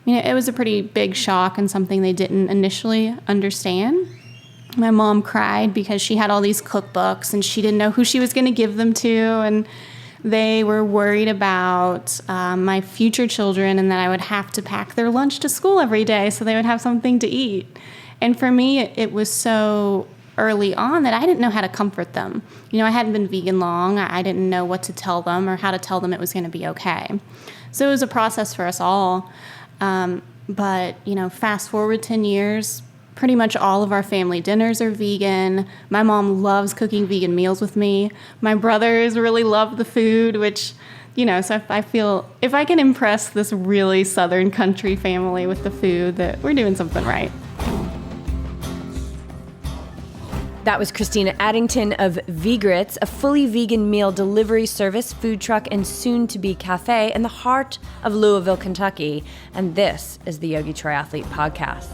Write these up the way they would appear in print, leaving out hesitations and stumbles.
it was a pretty big shock and something they didn't initially understand. My mom cried because she had all these cookbooks and she didn't know who she was going to give them to, and they were worried about my future children and that I would have to pack their lunch to school every day so they would have something to eat. And for me, it was so early on that I didn't know how to comfort them. I hadn't been vegan long. I didn't know what to tell them or how to tell them it was going to be okay. So it was a process for us all. But fast forward 10 years, pretty much all of our family dinners are vegan. My mom loves cooking vegan meals with me. My brothers really love the food, which, so I feel if I can impress this really Southern country family with the food, that we're doing something right. That was Christina Addington of GRITS, a fully vegan meal delivery service, food truck, and soon-to-be cafe in the heart of Louisville, Kentucky. And this is the Yogi Triathlete Podcast.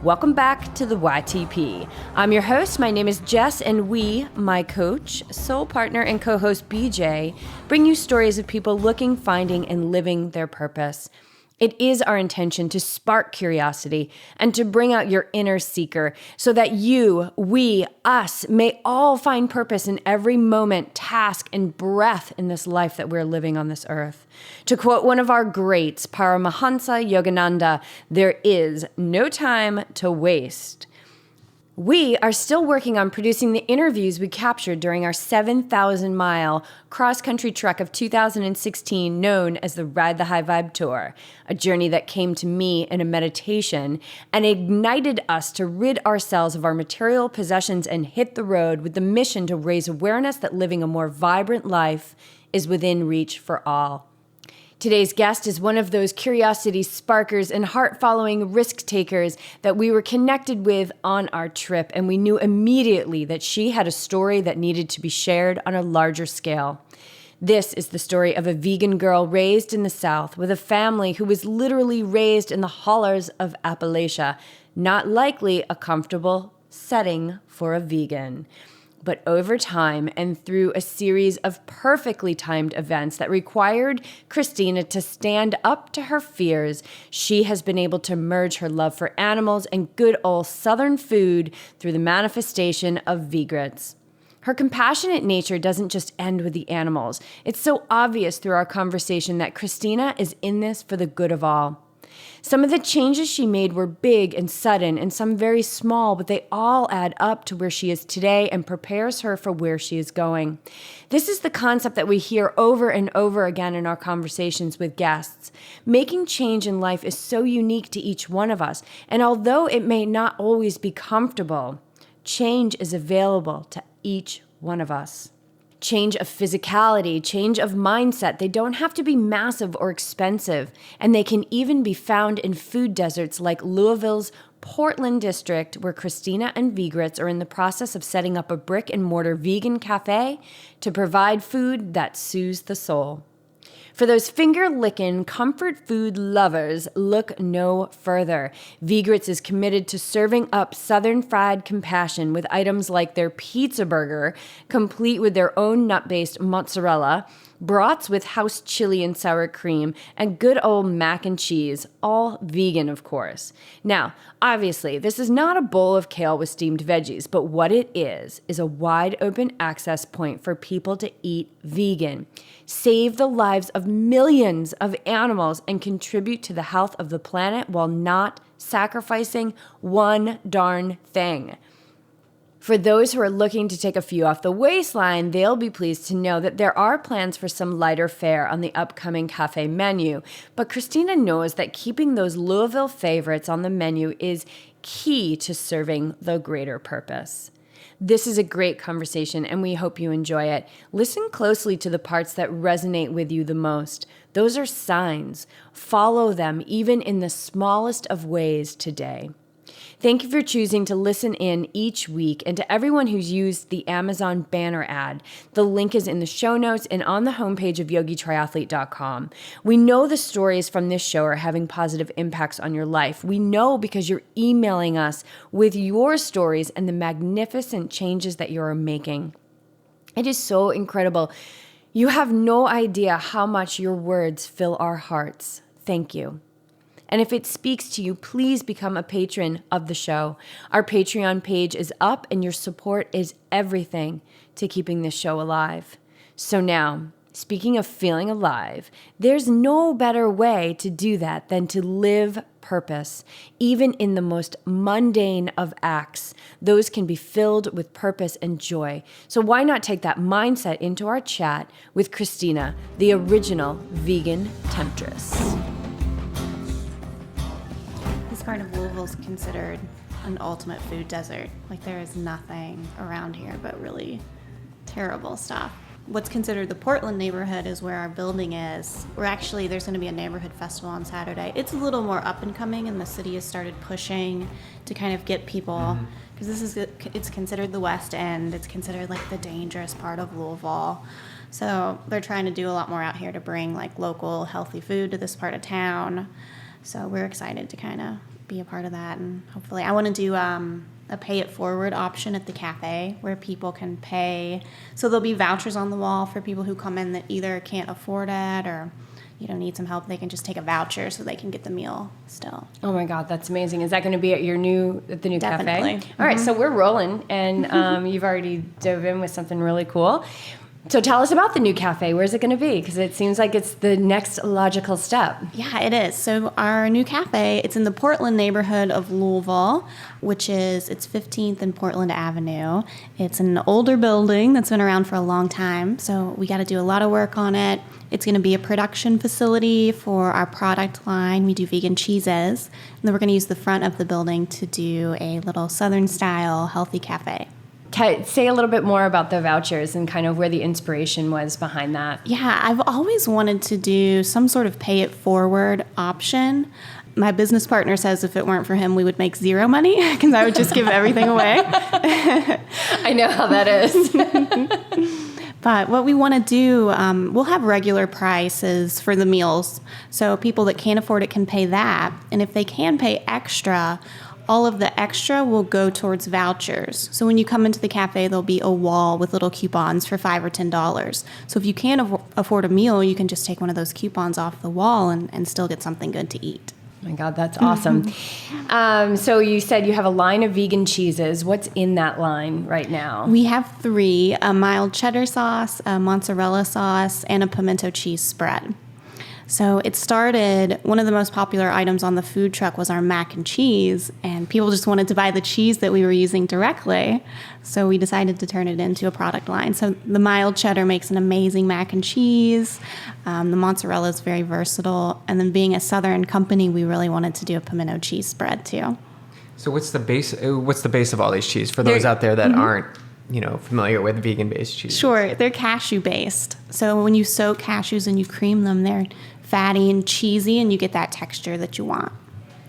Welcome back to the YTP. I'm your host. My name is Jess, and we, my coach, soul partner, and co-host BJ, bring you stories of people looking, finding, and living their purpose. It is our intention to spark curiosity and to bring out your inner seeker so that you, we, us may all find purpose in every moment, task, and breath in this life that we're living on this earth. To quote one of our greats, Paramahansa Yogananda, there is no time to waste. We are still working on producing the interviews we captured during our 7,000-mile cross-country trek of 2016 known as the Ride the High Vibe Tour, a journey that came to me in a meditation and ignited us to rid ourselves of our material possessions and hit the road with the mission to raise awareness that living a more vibrant life is within reach for all. Today's guest is one of those curiosity sparkers and heart-following risk takers that we were connected with on our trip, and we knew immediately that she had a story that needed to be shared on a larger scale. This is the story of a vegan girl raised in the South with a family who was literally raised in the hollers of Appalachia, not likely a comfortable setting for a vegan. But over time and through a series of perfectly timed events that required Christina to stand up to her fears, she has been able to merge her love for animals and good old Southern food through the manifestation of VGRITS. Her compassionate nature doesn't just end with the animals. It's so obvious through our conversation that Christina is in this for the good of all. Some of the changes she made were big and sudden and some very small, but they all add up to where she is today and prepares her for where she is going. This is the concept that we hear over and over again in our conversations with guests. Making change in life is so unique to each one of us, and although it may not always be comfortable, change is available to each one of us. Change of physicality, change of mindset. They don't have to be massive or expensive, and they can even be found in food deserts like Louisville's Portland district, where Christina and VGRITS are in the process of setting up a brick and mortar vegan cafe to provide food that soothes the soul. For those finger-licking comfort food lovers, look no further. VGRITS is committed to serving up Southern fried compassion with items like their pizza burger, complete with their own nut-based mozzarella, brats with house chili and sour cream, and good old mac and cheese, all vegan, of course. Now, obviously, this is not a bowl of kale with steamed veggies, but what it is a wide open access point for people to eat vegan, save the lives of millions of animals, and contribute to the health of the planet while not sacrificing one darn thing. For those who are looking to take a few off the waistline, they'll be pleased to know that there are plans for some lighter fare on the upcoming cafe menu. But Christina knows that keeping those Louisville favorites on the menu is key to serving the greater purpose. This is a great conversation, and we hope you enjoy it. Listen closely to the parts that resonate with you the most. Those are signs. Follow them, even in the smallest of ways today. Thank you for choosing to listen in each week, and to everyone who's used the Amazon banner ad. The link is in the show notes and on the homepage of yogitriathlete.com. We know the stories from this show are having positive impacts on your life. We know because you're emailing us with your stories and the magnificent changes that you're making. It is so incredible. You have no idea how much your words fill our hearts. Thank you. And if it speaks to you, please become a patron of the show. Our Patreon page is up, and your support is everything to keeping this show alive. So now, speaking of feeling alive, there's no better way to do that than to live purpose. Even in the most mundane of acts, those can be filled with purpose and joy. So why not take that mindset into our chat with Christina, the original vegan temptress? This part of Louisville is considered an ultimate food desert. Like, there is nothing around here but really terrible stuff. What's considered the Portland neighborhood is where our building is. There's going to be a neighborhood festival on Saturday. It's a little more up and coming, and the city has started pushing to kind of get people, because it's considered the West End. It's considered like the dangerous part of Louisville. So they're trying to do a lot more out here to bring like local healthy food to this part of town. So we're excited to kind of be a part of that, and hopefully I want to do a pay it forward option at the cafe where people can pay. So there'll be vouchers on the wall for people who come in that either can't afford it or need some help. They can just take a voucher so they can get the meal still. Oh my God, that's amazing. Is that going to be at the new Definitely. cafe? All right, so we're rolling, and you've already dove in with something really cool. So tell us about the new cafe. Where's it going to be? Because it seems like it's the next logical step. Yeah, it is. So our new cafe, it's in the Portland neighborhood of Louisville, it's 15th and Portland Avenue. It's an older building that's been around for a long time, so we got to do a lot of work on it. It's going to be a production facility for our product line. We do vegan cheeses, and then we're going to use the front of the building to do a little Southern-style healthy cafe. Say a little bit more about the vouchers and kind of where the inspiration was behind that. Yeah, I've always wanted to do some sort of pay it forward option. My business partner says if it weren't for him, we would make zero money because I would just give everything away. I know how that is. But what we want to do, we'll have regular prices for the meals. So people that can't afford it can pay that. And if they can pay extra, all of the extra will go towards vouchers. So when you come into the cafe, there'll be a wall with little coupons for $5 or $10. So if you can't afford a meal, you can just take one of those coupons off the wall and still get something good to eat. Oh my God, that's awesome. So you said you have a line of vegan cheeses. What's in that line right now? We have 3, a mild cheddar sauce, a mozzarella sauce, and a pimento cheese spread. So it started, one of the most popular items on the food truck was our mac and cheese, and people just wanted to buy the cheese that we were using directly. So we decided to turn it into a product line. So the mild cheddar makes an amazing mac and cheese. The mozzarella is very versatile. And then being a Southern company, we really wanted to do a pimento cheese spread too. So what's the base of all these cheese for those out there that aren't familiar with vegan-based cheese? Sure, they're cashew-based. So when you soak cashews and you cream them, they're fatty and cheesy, and you get that texture that you want.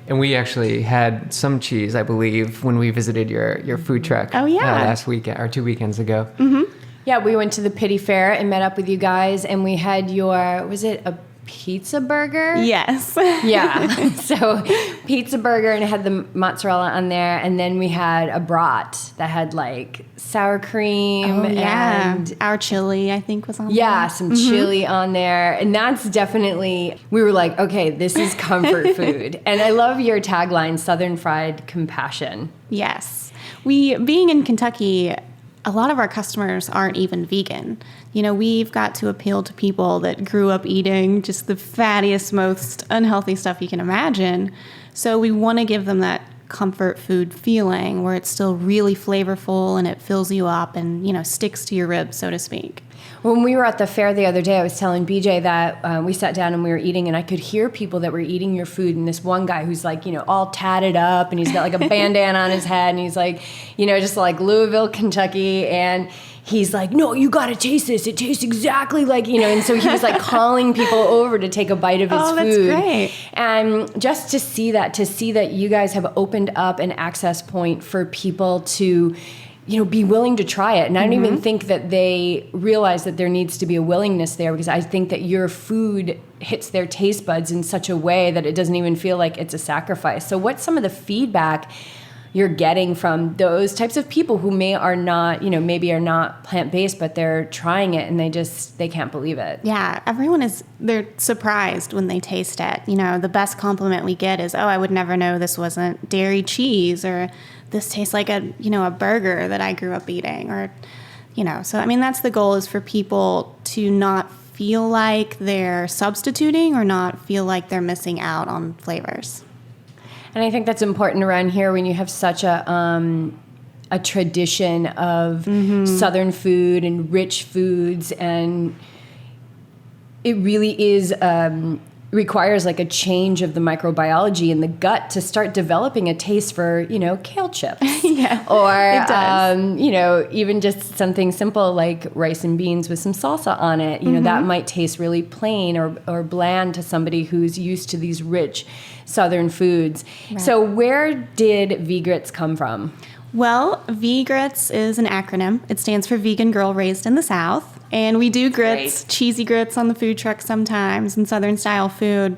And we actually had some cheese, I believe, when we visited your food truck. Oh, yeah. Last weekend or 2 weekends ago. Mm-hmm. Yeah, we went to the Pity Fair and met up with you guys, and we had was it a pizza burger? Yes. Yeah. So pizza burger, and it had the mozzarella on there, and then we had a brat that had like sour cream and our chili, I think, was on there. Yeah, some chili on there. And that's definitely, we were like, okay, this is comfort food. And I love your tagline, Southern Fried Compassion. Yes. Being in Kentucky, a lot of our customers aren't even vegan. We've got to appeal to people that grew up eating just the fattiest, most unhealthy stuff you can imagine. So we want to give them that comfort food feeling where it's still really flavorful and it fills you up and, sticks to your ribs, so to speak. When we were at the fair the other day, I was telling BJ that we sat down and we were eating, and I could hear people that were eating your food, and this one guy who's like, all tatted up, and he's got like a bandana on his head, and he's like, just like Louisville, Kentucky, and he's like, no, you got to taste this. It tastes exactly like, and so he was like calling people over to take a bite of his food. Oh, that's great. And just to see that you guys have opened up an access point for people to be willing to try it. And I don't even think that they realize that there needs to be a willingness there, because I think that your food hits their taste buds in such a way that it doesn't even feel like it's a sacrifice. So what's some of the feedback you're getting from those types of people who maybe are not plant-based, but they're trying it and they can't believe it. Yeah, they're surprised when they taste it. The best compliment we get is, oh, I would never know this wasn't dairy cheese, or this tastes like a burger that I grew up eating, or, so that's the goal, is for people to not feel like they're substituting or not feel like they're missing out on flavors. And I think that's important around here when you have such a tradition of Southern food and rich foods, and it really is requires like a change of the microbiology in the gut to start developing a taste for kale chips. Yeah, or it does. Even just something simple like rice and beans with some salsa on it. That might taste really plain or bland to somebody who's used to these rich Southern foods. Right. So where did V-Grits come from? Well, V-Grits is an acronym. It stands for Vegan Girl Raised in the South. And we do grits, cheesy grits on the food truck sometimes, and Southern style food.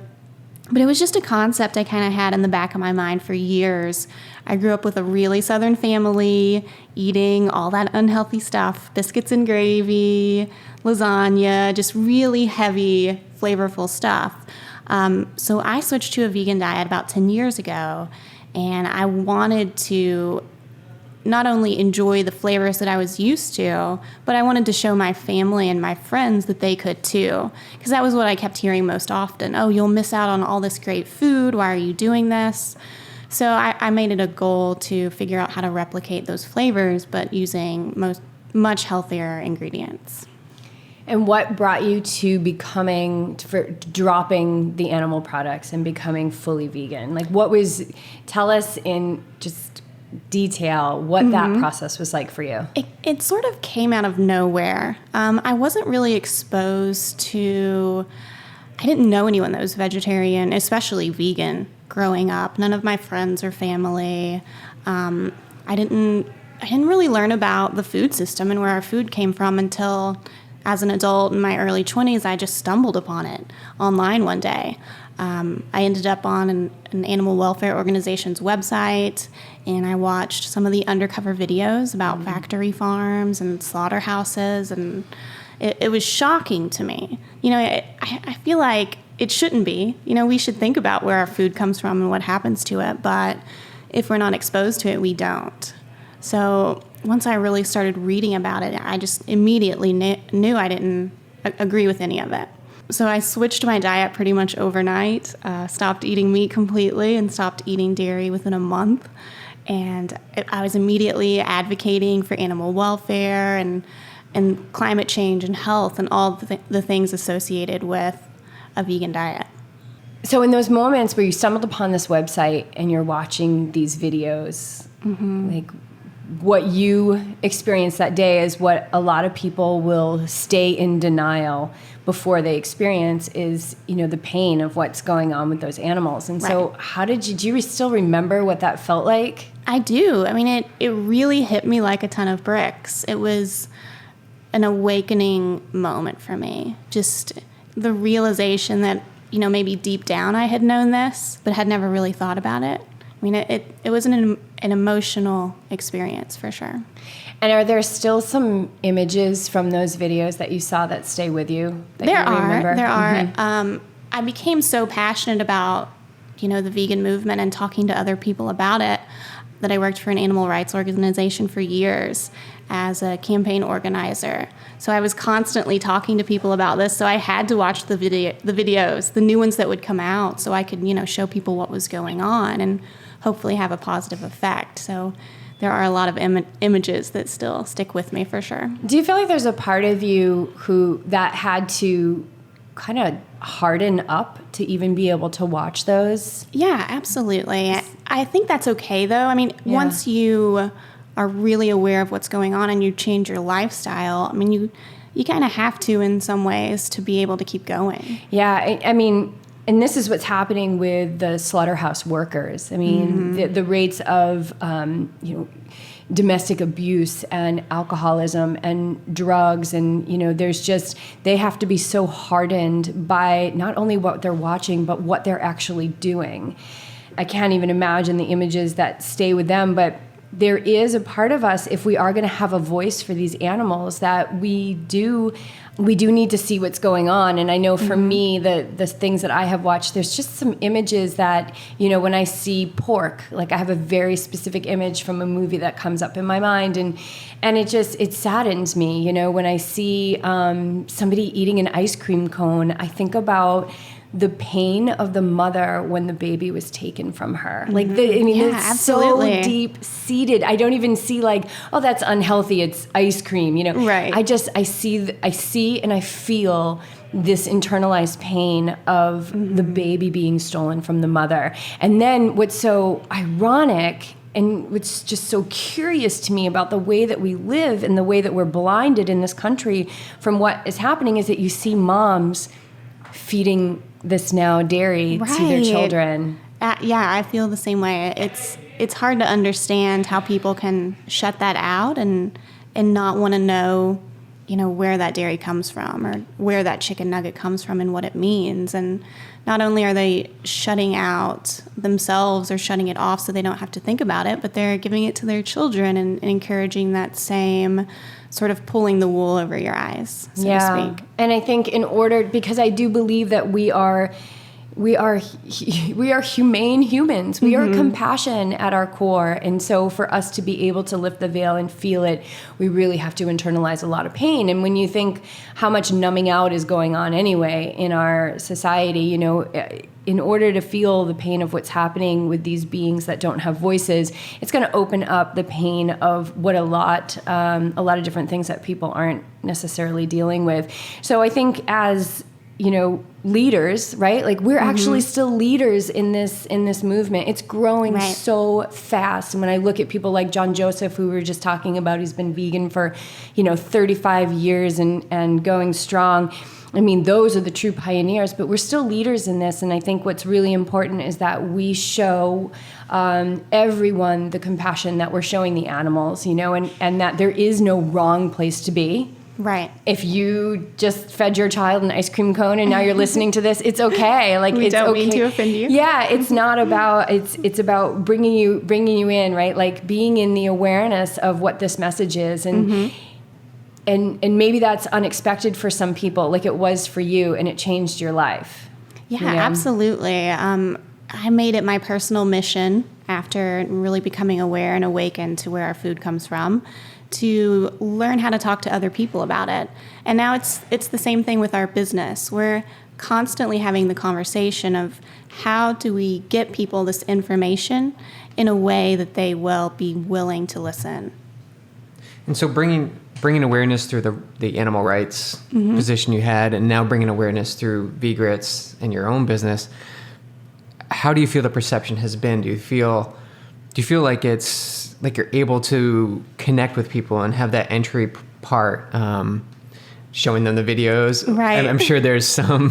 But it was just a concept I kind of had in the back of my mind for years. I grew up with a really Southern family, eating all that unhealthy stuff, biscuits and gravy, lasagna, just really heavy, flavorful stuff. So I switched to a vegan diet about 10 years ago, and I wanted to not only enjoy the flavors that I was used to, but I wanted to show my family and my friends that they could too. Because that was what I kept hearing most often. Oh, you'll miss out on all this great food. Why are you doing this? So I made it a goal to figure out how to replicate those flavors, but using much healthier ingredients. And what brought you to dropping the animal products and becoming fully vegan? Tell us in just detail what that process was like for you. It sort of came out of nowhere. I wasn't really exposed to, I didn't know anyone that was vegetarian, especially vegan, growing up. None of my friends or family. I didn't really learn about the food system and where our food came from until, as an adult in my early 20s, I just stumbled upon it online one day. I ended up on an animal welfare organization's website, and I watched some of the undercover videos about factory farms and slaughterhouses, and it was shocking to me. I feel like it shouldn't be. We should think about where our food comes from and what happens to it, but if we're not exposed to it, we don't. So once I really started reading about it, I just immediately knew I didn't agree with any of it. So I switched my diet pretty much overnight, stopped eating meat completely, and stopped eating dairy within a month. And I was immediately advocating for animal welfare and climate change and health and all the things associated with a vegan diet. So in those moments where you stumbled upon this website and you're watching these videos, like what you experienced that day is what a lot of people will stay in denial before they experience is, the pain of what's going on with those animals. And so how do you still remember what that felt like? I do. It really hit me like a ton of bricks. It was an awakening moment for me. Just the realization that, maybe deep down I had known this, but had never really thought about it. It was an emotional experience for sure. And are there still some images from those videos that you saw that stay with you? There are. I became so passionate about, the vegan movement and talking to other people about it that I worked for an animal rights organization for years as a campaign organizer. So I was constantly talking to people about this. So I had to watch the videos, the new ones that would come out, so I could, show people what was going on and hopefully have a positive effect. So there are a lot of images that still stick with me for sure. Do you feel like there's a part of you that had to kind of harden up to even be able to watch those? Yeah, absolutely. I think that's okay, though. Once you are really aware of what's going on and you change your lifestyle, you kind of have to in some ways to be able to keep going. Yeah, and this is what's happening with the slaughterhouse workers. The rates of, domestic abuse and alcoholism and drugs and, they have to be so hardened by not only what they're watching, but what they're actually doing. I can't even imagine the images that stay with them. But there is a part of us, if we are going to have a voice for these animals, that we do need to see what's going on. And I know for me, the things that I have watched, there's just some images that, when I see pork, like I have a very specific image from a movie that comes up in my mind, and it saddens me, when I see somebody eating an ice cream cone. I think about the pain of the mother when the baby was taken from her. Like, it's absolutely. so deep seated. I don't even see like, oh, that's unhealthy, it's ice cream, Right. I see and I feel this internalized pain of the baby being stolen from the mother. And then what's so ironic and what's just so curious to me about the way that we live and the way that we're blinded in this country from what is happening is that you see moms feeding this now dairy to their children. I feel the same way. It's hard to understand how people can shut that out and not want to know, where that dairy comes from or where that chicken nugget comes from and what it means. And not only are they shutting out themselves or shutting it off so they don't have to think about it, but they're giving it to their children and encouraging that same sort of pulling the wool over your eyes, so to speak. And I think because I do believe that we are humane humans. We are compassion at our core. And so for us to be able to lift the veil and feel it, we really have to internalize a lot of pain. And when you think how much numbing out is going on anyway in our society, in order to feel the pain of what's happening with these beings that don't have voices, it's going to open up the pain of what a lot of different things that people aren't necessarily dealing with. So I think as leaders, right? Like we're actually still leaders in this movement. It's growing so fast. And when I look at people like John Joseph, who we were just talking about, who's been vegan for, 35 years and going strong. I mean, those are the true pioneers, but we're still leaders in this. And I think what's really important is that we show everyone the compassion that we're showing the animals, and that there is no wrong place to be. Right. If you just fed your child an ice cream cone and now you're listening to this, it's okay. Like we it's don't okay. mean to offend you. Yeah, it's not about it's about bringing you in, right? Like being in the awareness of what this message is, and maybe that's unexpected for some people, like it was for you, and it changed your life. Yeah, absolutely. I made it my personal mission after really becoming aware and awakened to where our food comes from, to learn how to talk to other people about it. And now it's the same thing with our business. We're constantly having the conversation of how do we get people this information in a way that they will be willing to listen. And so bringing awareness through the animal rights position you had, and now bringing awareness through GRITS and your own business, how do you feel the perception has been? Do you feel like it's like you're able to connect with people and have that entry part, showing them the videos? Right. I'm sure there's some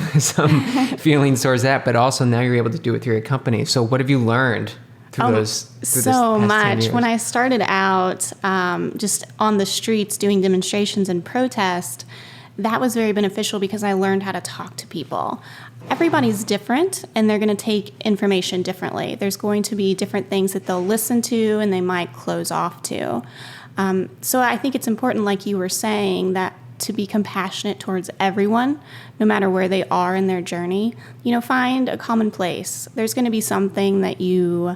feelings towards that, but also now you're able to do it through your company. So what have you learned through this so past 10 much. years? When I started out just on the streets doing demonstrations and protest, that was very beneficial because I learned how to talk to people. Everybody's different, and they're going to take information differently. There's going to be different things that they'll listen to and they might close off to. So I think it's important, like you were saying, that to be compassionate towards everyone, no matter where they are in their journey. Find a common place. There's going to be something that you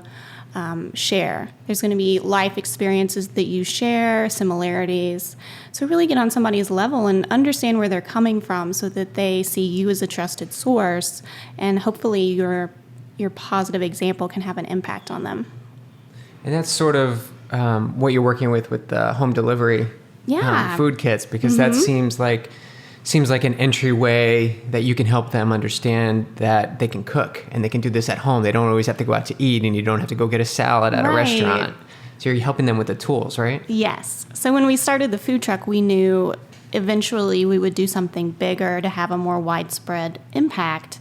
share. There's going to be life experiences that you share, similarities. So really get on somebody's level and understand where they're coming from so that they see you as a trusted source, and hopefully your positive example can have an impact on them. And that's sort of what you're working with the home delivery food kits, because that seems like an entryway that you can help them understand that they can cook and they can do this at home. They don't always have to go out to eat, and you don't have to go get a salad at a restaurant. So you're helping them with the tools, right? Yes. So when we started the food truck, we knew eventually we would do something bigger to have a more widespread impact.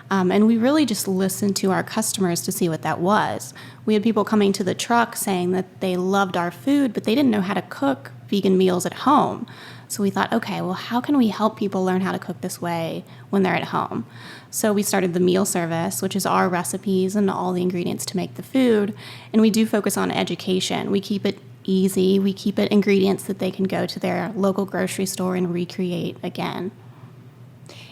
And we really just listened to our customers to see what that was. We had people coming to the truck saying that they loved our food, but they didn't know how to cook vegan meals at home. So we thought, okay, well, how can we help people learn how to cook this way when they're at home? So we started the meal service, which is our recipes and all the ingredients to make the food. And we do focus on education. We keep it easy. We keep it ingredients that they can go to their local grocery store and recreate again.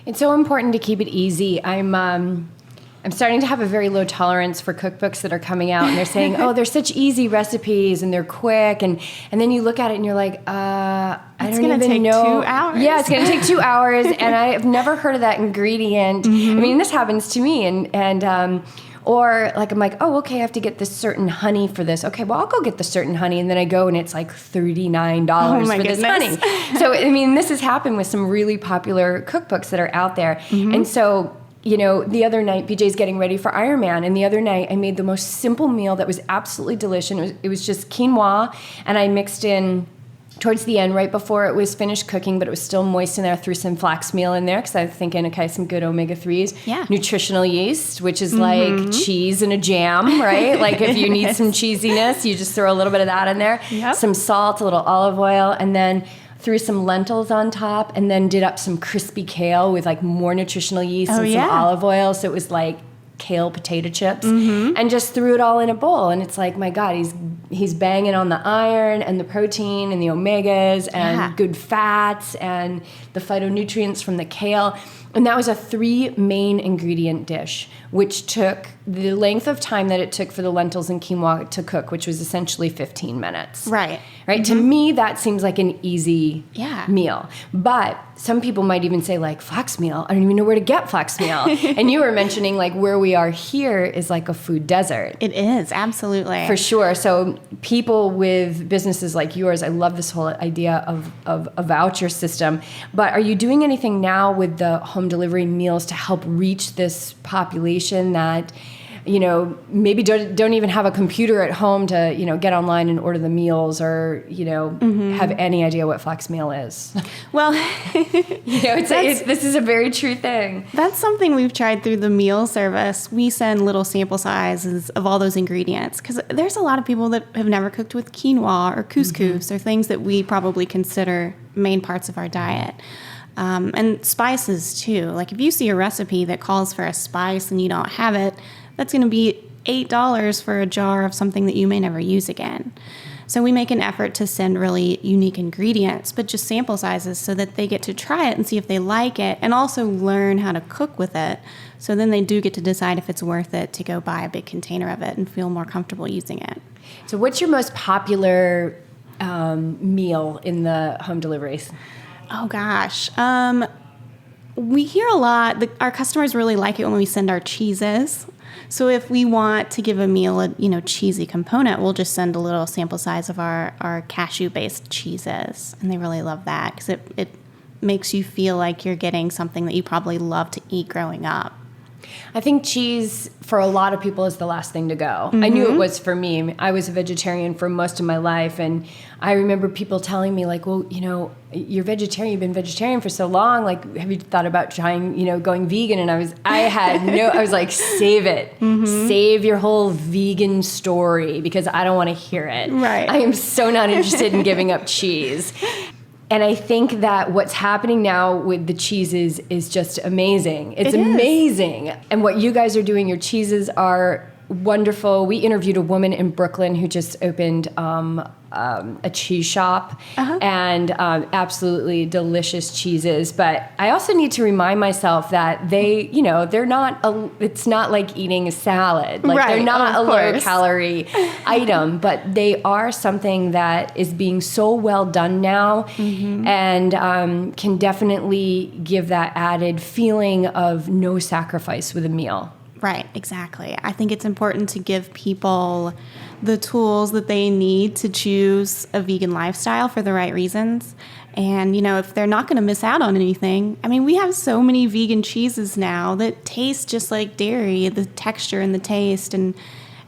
It's so important to keep it easy. I'm starting to have a very low tolerance for cookbooks that are coming out, and they're saying, "Oh, they're such easy recipes and they're quick," and then you look at it and you're like, "I don't even know." It's going to take 2 hours. Yeah, it's going to take 2 hours, and I've never heard of that ingredient. I mean, this happens to me, and or like I'm like, "Oh, okay, I have to get this certain honey for this." Okay, well, I'll go get the certain honey, and then I go and it's like $39 for this honey. So I mean, this has happened with some really popular cookbooks that are out there, and so. You know, the other night, BJ's getting ready for Ironman, and the other night I made the most simple meal that was absolutely delicious. It was just quinoa, and I mixed in, towards the end, right before it was finished cooking, but it was still moist in there, I threw some flax meal in there, because I was thinking, okay, some good omega-3s. Yeah. Nutritional yeast, which is like cheese in a jam, right? Like if you need some cheesiness, you just throw a little bit of that in there. Yep. Some salt, a little olive oil, and then threw some lentils on top, and then did up some crispy kale with like more nutritional yeast and some olive oil. So it was like kale potato chips, and just threw it all in a bowl. And it's like, my God, he's banging on the iron and the protein and the omegas and good fats and the phytonutrients from the kale. And that was a 3 main ingredient dish, which took the length of time that it took for the lentils and quinoa to cook, which was essentially 15 minutes. Right. Right? To me, that seems like an easy Yeah. meal. But some people might even say, like, flax meal? I don't even know where to get flax meal. And you were mentioning, like, where we are here is like a food desert. It is, absolutely. For sure. So people with businesses like yours, I love this whole idea of a voucher system. But are you doing anything now with the home delivery meals to help reach this population that, you know, maybe don't even have a computer at home to, you know, get online and order the meals, or, you know, have any idea what flax meal is? Well, You know, this is a very true thing. that's something we've tried through the meal service. We send little sample sizes of all those ingredients, because there's a lot of people that have never cooked with quinoa or couscous or things that we probably consider main parts of our diet. And spices too. Like if you see a recipe that calls for a spice and you don't have it, that's going to be $8 for a jar of something that you may never use again. So we make an effort to send really unique ingredients, but just sample sizes, so that they get to try it and see if they like it, and also learn how to cook with it. So then they do get to decide if it's worth it to go buy a big container of it and feel more comfortable using it. So what's your most popular meal in the home deliveries? Oh gosh. We hear a lot, our customers really like it when we send our cheeses. So if we want to give a meal a, you know, cheesy component, we'll just send a little sample size of our cashew-based cheeses. And they really love that, because it makes you feel like you're getting something that you probably loved to eat growing up. I think cheese for a lot of people is the last thing to go. I knew it was for me. I was a vegetarian for most of my life, and I remember people telling me, like, well, you know, you're vegetarian, you've been vegetarian for so long, like, have you thought about trying, you know, going vegan? And I was like, save it. Save your whole vegan story, because I don't want to hear it. Right. I am so not interested in giving up cheese. And I think that what's happening now with the cheeses is just amazing. It's amazing. And what you guys are doing, your cheeses are wonderful. We interviewed a woman in Brooklyn who just opened a cheese shop, and absolutely delicious cheeses. But I also need to remind myself that they, you know, it's not like eating a salad. Like they're not a low calorie item, but they are something that is being so well done now, and can definitely give that added feeling of no sacrifice with a meal. Right, exactly. I think it's important to give people the tools that they need to choose a vegan lifestyle for the right reasons. And, you know, if they're not going to miss out on anything, I mean, we have so many vegan cheeses now that taste just like dairy, the texture and the taste. And,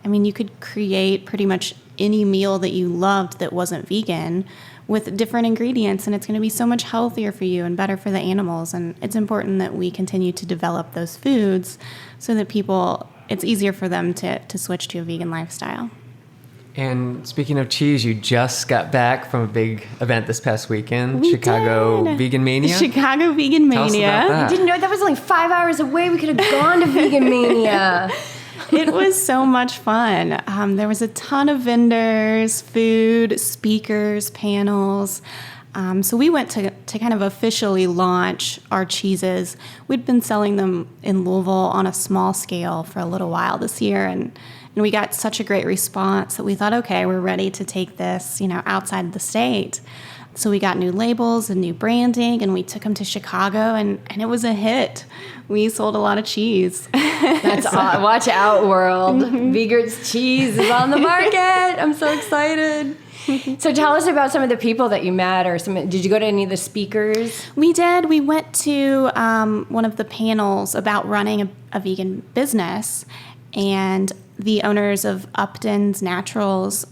I mean, you could create pretty much any meal that you loved that wasn't vegan with different ingredients, and it's going to be so much healthier for you and better for the animals. And it's important that we continue to develop those foods so that it's easier for them to switch to a vegan lifestyle. And speaking of cheese, you just got back from a big event this past weekend, We Chicago did. Vegan Mania. Chicago Vegan Tell us Mania. about that. I didn't know that was only 5 hours away. We could have gone to Vegan Mania. It was so much fun. There was a ton of vendors, food, speakers, panels. So we went to kind of officially launch our cheeses. We'd been selling them in Louisville on a small scale for a little while this year, and we got such a great response that we thought, okay, we're ready to take this, outside the state. So we got new labels and new branding, and we took them to Chicago, and it was a hit. We sold a lot of cheese. That's awesome. Watch out, world. V-Grits cheese is on the market. I'm so excited. So tell us about some of the people that you met, or did you go to any of the speakers? We did. We went to one of the panels about running a vegan business, and the owners of Upton's Naturals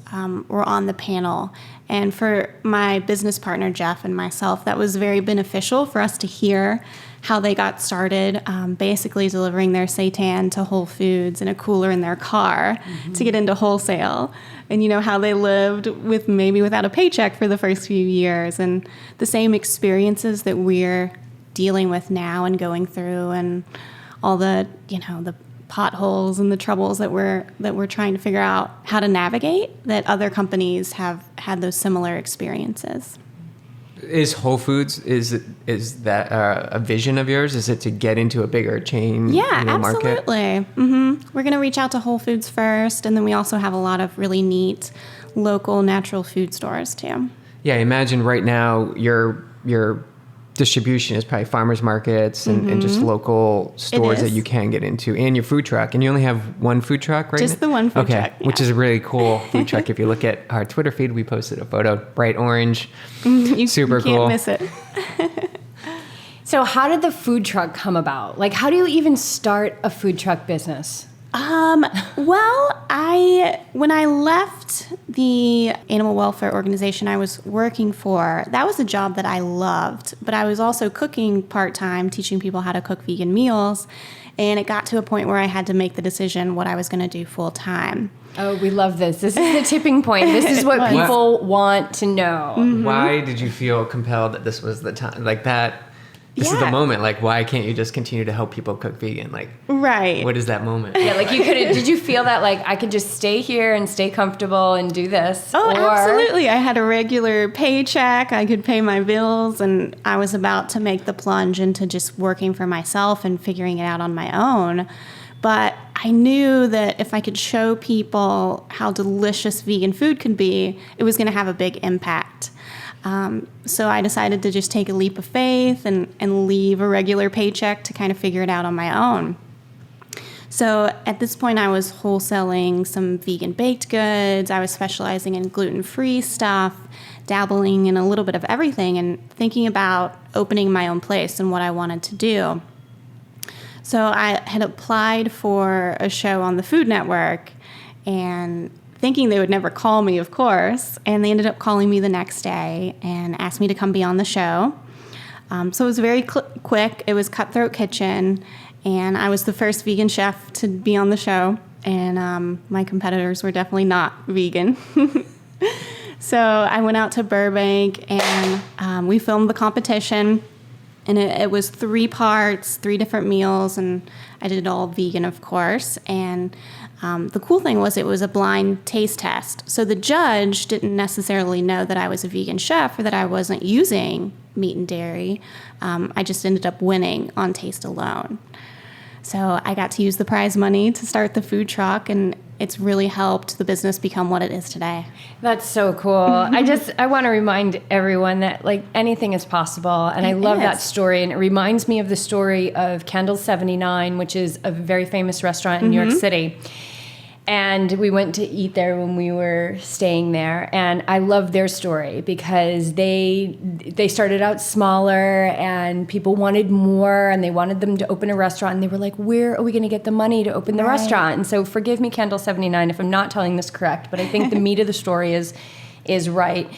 were on the panel. And for my business partner, Jeff, and myself, that was very beneficial for us to hear how they got started, basically delivering their seitan to Whole Foods in a cooler in their car to get into wholesale. And how they lived without a paycheck for the first few years, and the same experiences that we're dealing with now and going through, and all the the potholes and the troubles that we're trying to figure out how to navigate, that other companies have had those similar experiences. Is Whole Foods, is that a vision of yours? Is it to get into a bigger chain market? Absolutely. We're going to reach out to Whole Foods first, and then we also have a lot of really neat local natural food stores too. Yeah, I imagine right now your distribution is probably farmers markets and just local stores that you can get into, and your food truck. And you only have one food truck, right? Just the one food truck, yeah. Which is a really cool food truck. If you look at our Twitter feed, we posted a photo, bright orange, super cool. You can't miss it. So how did the food truck come about? Like, how do you even start a food truck business? Well, when I left the animal welfare organization I was working for, that was a job that I loved, but I was also cooking part-time, teaching people how to cook vegan meals, and it got to a point where I had to make the decision what I was going to do full-time. Oh, we love this. This is the tipping point. This is what people want to know. Why did you feel compelled that this was the time, like that? This is the moment. Like, why can't you just continue to help people cook vegan? Like, right. What is that moment? Yeah, like you couldn't. Did you feel that like I could just stay here and stay comfortable and do this? Oh, absolutely. I had a regular paycheck. I could pay my bills, and I was about to make the plunge into just working for myself and figuring it out on my own. But I knew that if I could show people how delicious vegan food could be, it was going to have a big impact. So I decided to just take a leap of faith and leave a regular paycheck to kind of figure it out on my own. So at this point, I was wholesaling some vegan baked goods. I was specializing in gluten-free stuff, dabbling in a little bit of everything, and thinking about opening my own place and what I wanted to do. So I had applied for a show on the Food Network, and thinking they would never call me, of course, and they ended up calling me the next day and asked me to come be on the show. So it was very quick. It was Cutthroat Kitchen, and I was the first vegan chef to be on the show, and my competitors were definitely not vegan. So I went out to Burbank, and we filmed the competition, and it was 3 parts, 3 different meals, and I did it all vegan, of course, and the cool thing was it was a blind taste test. So the judge didn't necessarily know that I was a vegan chef or that I wasn't using meat and dairy. I just ended up winning on taste alone. So I got to use the prize money to start the food truck, and it's really helped the business become what it is today. That's so cool. I want to remind everyone that like anything is possible. And I love that story. And it reminds me of the story of Candle 79, which is a very famous restaurant in New York City. And we went to eat there when we were staying there. And I love their story because they started out smaller and people wanted more and they wanted them to open a restaurant. And they were like, where are we going to get the money to open the restaurant? And so forgive me, Candle 79, if I'm not telling this correct, but I think the meat of the story is right.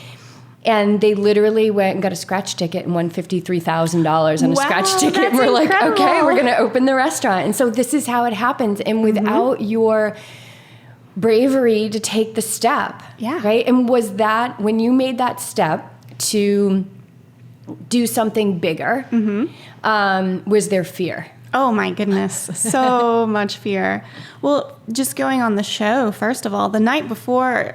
And they literally went and got a scratch ticket and won $53,000 on a scratch ticket. And we're like, okay, we're going to open the restaurant. And so this is how it happens. And without your bravery to take the step. Yeah. Right. And was that when you made that step to do something bigger, was there fear? Oh my goodness. So much fear. Well, just going on the show, first of all, the night before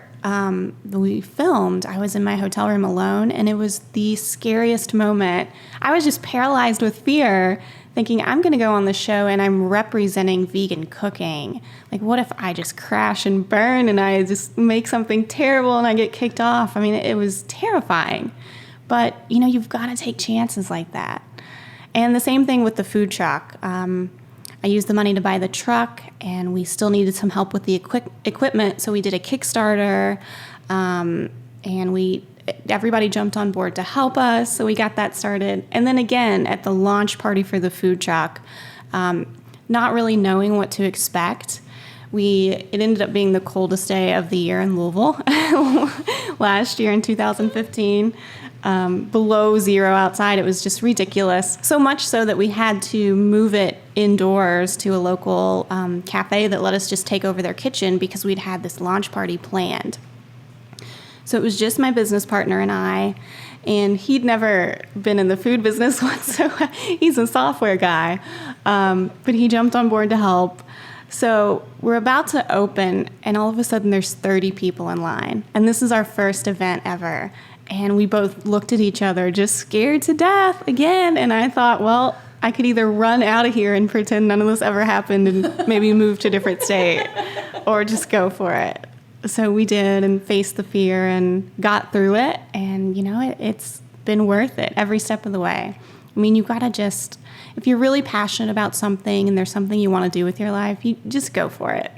we filmed, I was in my hotel room alone, and it was the scariest moment. I was just paralyzed with fear, thinking I'm going to go on the show and I'm representing vegan cooking. Like, what if I just crash and burn and I just make something terrible and I get kicked off? I mean, it was terrifying. But, you know, you've got to take chances like that. And the same thing with the food truck. I used the money to buy the truck, and we still needed some help with the equipment, so we did a Kickstarter, and everybody jumped on board to help us, so we got that started. And then again, at the launch party for the food truck, not really knowing what to expect, it ended up being the coldest day of the year in Louisville last year in 2015. Below zero outside. It was just ridiculous. So much so that we had to move it indoors to a local cafe that let us just take over their kitchen because we'd had this launch party planned. So it was just my business partner and I, and he'd never been in the food business whatsoever. He's a software guy, but he jumped on board to help. So we're about to open, and all of a sudden there's 30 people in line. And this is our first event ever. And we both looked at each other, just scared to death again. And I thought, well, I could either run out of here and pretend none of this ever happened and maybe move to a different state, or just go for it. So we did, and faced the fear and got through it. And, you know, it's been worth it every step of the way. I mean, you've got to just, if you're really passionate about something and there's something you want to do with your life, you just go for it.